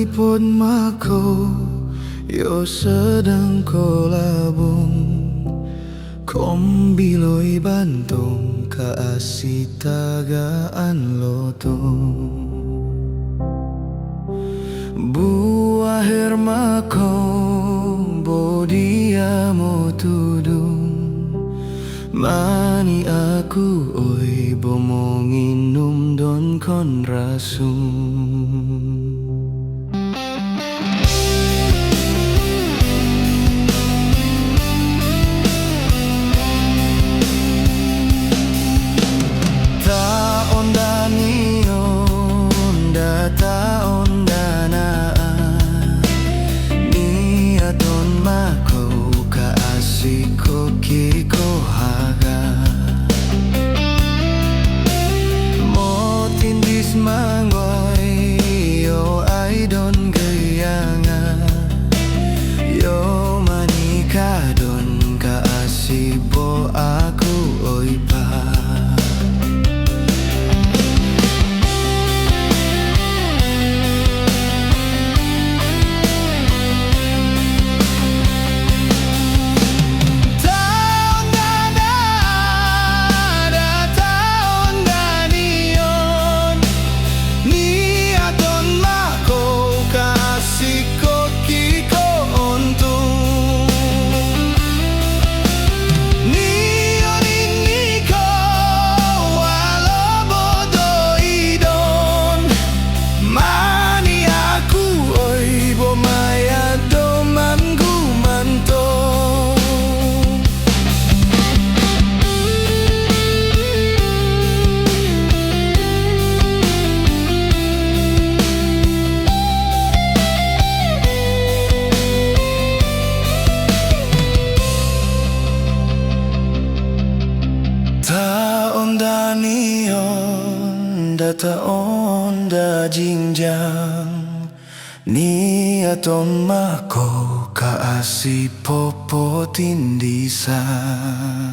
Manipod mako yo sedang kolabong kombiloy bantong kaasitagaan lotong buah hermako bodia mo tudung mani aku oi bomong inum don kon rasum mangoy yo ay don gayanga yo manika don kaasibo aku oy pa taon da jingjang ni aton mako kaasi popo tindisan